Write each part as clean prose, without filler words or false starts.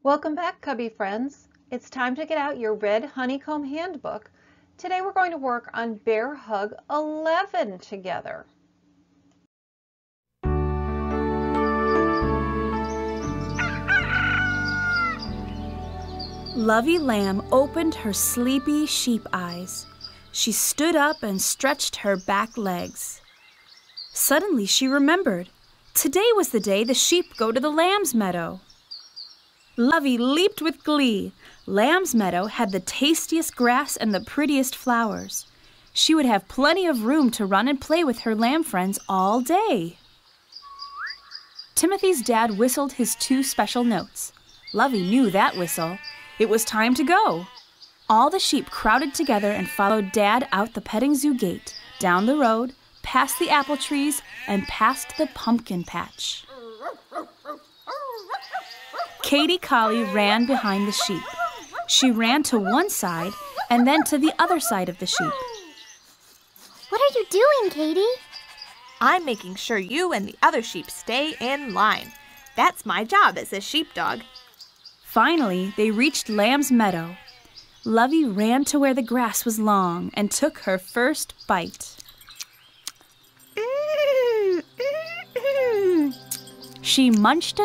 Welcome back, Cubby friends. It's time to get out your red honeycomb handbook. Today we're going to work on Bear Hug 11 together. Lovey Lamb opened her sleepy sheep eyes. She stood up and stretched her back legs. Suddenly she remembered. Today was the day the sheep go to the lamb's meadow. Lovey leaped with glee. Lamb's meadow had the tastiest grass and the prettiest flowers. She would have plenty of room to run and play with her lamb friends all day. Timothy's dad whistled his 2 special notes. Lovey knew that whistle. It was time to go. All the sheep crowded together and followed Dad out the petting zoo gate, down the road, past the apple trees, and past the pumpkin patch. Katie Collie ran behind the sheep. She ran to one side and then to the other side of the sheep. What are you doing, Katie? I'm making sure you and the other sheep stay in line. That's my job as a sheepdog. Finally, they reached Lamb's meadow. Lovey ran to where the grass was long and took her first bite. She munched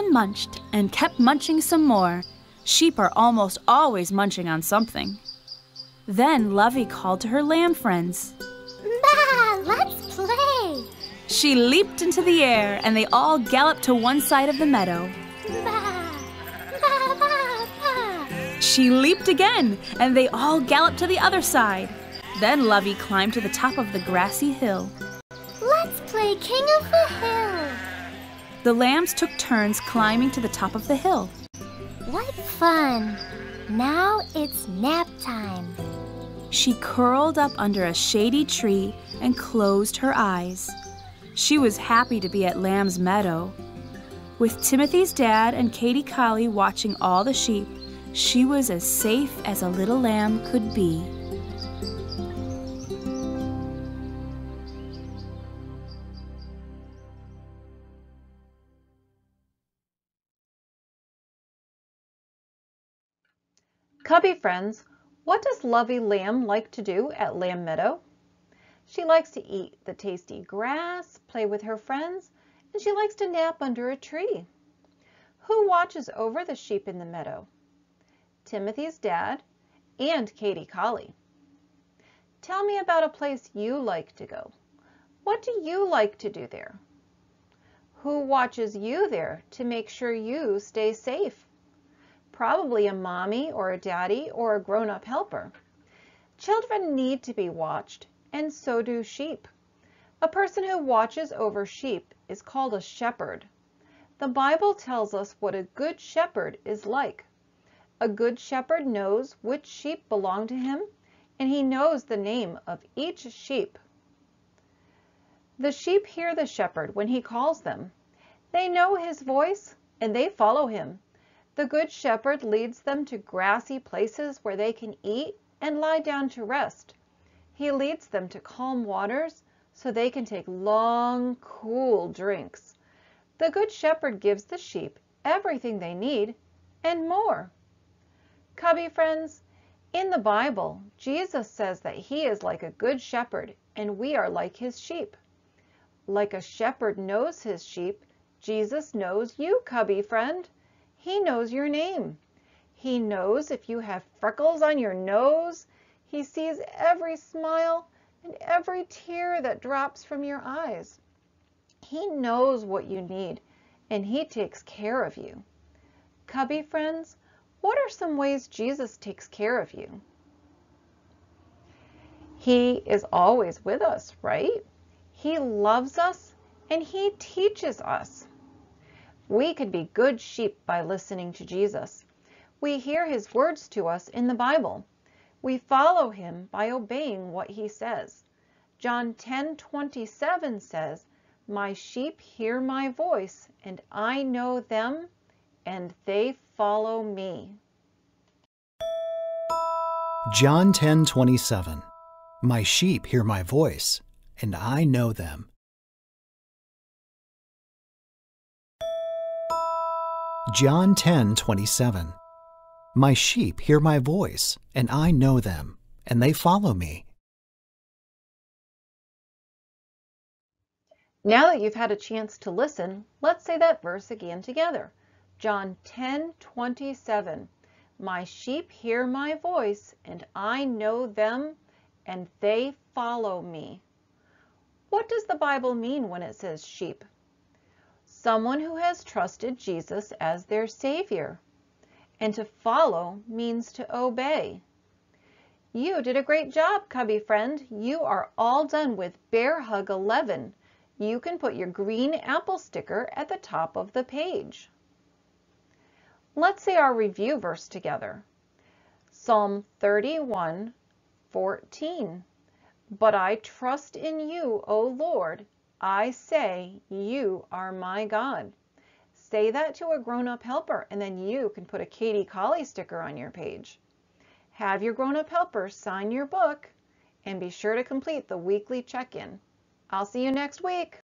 and kept munching some more. Sheep are almost always munching on something. Then Lovey called to her lamb friends. Ma, let's play! She leaped into the air and they all galloped to one side of the meadow. Ma, ma, ma, ma. She leaped again and they all galloped to the other side. Then Lovey climbed to the top of the grassy hill. Let's play King of the Hill! The lambs took turns climbing to the top of the hill. What fun! Now it's nap time. She curled up under a shady tree and closed her eyes. She was happy to be at Lamb's meadow. With Timothy's dad and Katie Collie watching all the sheep, she was as safe as a little lamb could be. Cubby friends, what does Lovey Lamb like to do at Lamb Meadow? She likes to eat the tasty grass, play with her friends, and she likes to nap under a tree. Who watches over the sheep in the meadow? Timothy's dad and Katie Collie. Tell me about a place you like to go. What do you like to do there? Who watches you there to make sure you stay safe? Probably a mommy or a daddy or a grown-up helper. Children need to be watched, and so do sheep. A person who watches over sheep is called a shepherd. The Bible tells us what a good shepherd is like. A good shepherd knows which sheep belong to him, and he knows the name of each sheep. The sheep hear the shepherd when he calls them. They know his voice, and they follow him. The good shepherd leads them to grassy places where they can eat and lie down to rest. He leads them to calm waters so they can take long, cool drinks. The good shepherd gives the sheep everything they need and more. Cubby friends, in the Bible, Jesus says that he is like a good shepherd and we are like his sheep. Like a shepherd knows his sheep, Jesus knows you, Cubby friend. He knows your name. He knows if you have freckles on your nose. He sees every smile and every tear that drops from your eyes. He knows what you need, and he takes care of you. Cubby friends, what are some ways Jesus takes care of you? He is always with us, right? He loves us, and he teaches us. We can be good sheep by listening to Jesus. We hear his words to us in the Bible. We follow him by obeying what he says. John 10:27 says, "My sheep hear my voice, and I know them, and they follow me." John 10:27. My sheep hear my voice, and I know them. John 10:27. My sheep hear my voice, and I know them, and they follow me. Now that you've had a chance to listen, let's say that verse again together. John 10:27. My sheep hear my voice, and I know them, and they follow me. What does the Bible mean when it says sheep? Someone who has trusted Jesus as their Savior. And to follow means to obey. You did a great job, Cubby friend. You are all done with Bear Hug 11. You can put your green apple sticker at the top of the page. Let's say our review verse together. Psalm 31:14. But I trust in you, O Lord. I say, you are my God. Say that to a grown-up helper, and then you can put a Katie Collie sticker on your page. Have your grown-up helper sign your book, and be sure to complete the weekly check-in. I'll see you next week.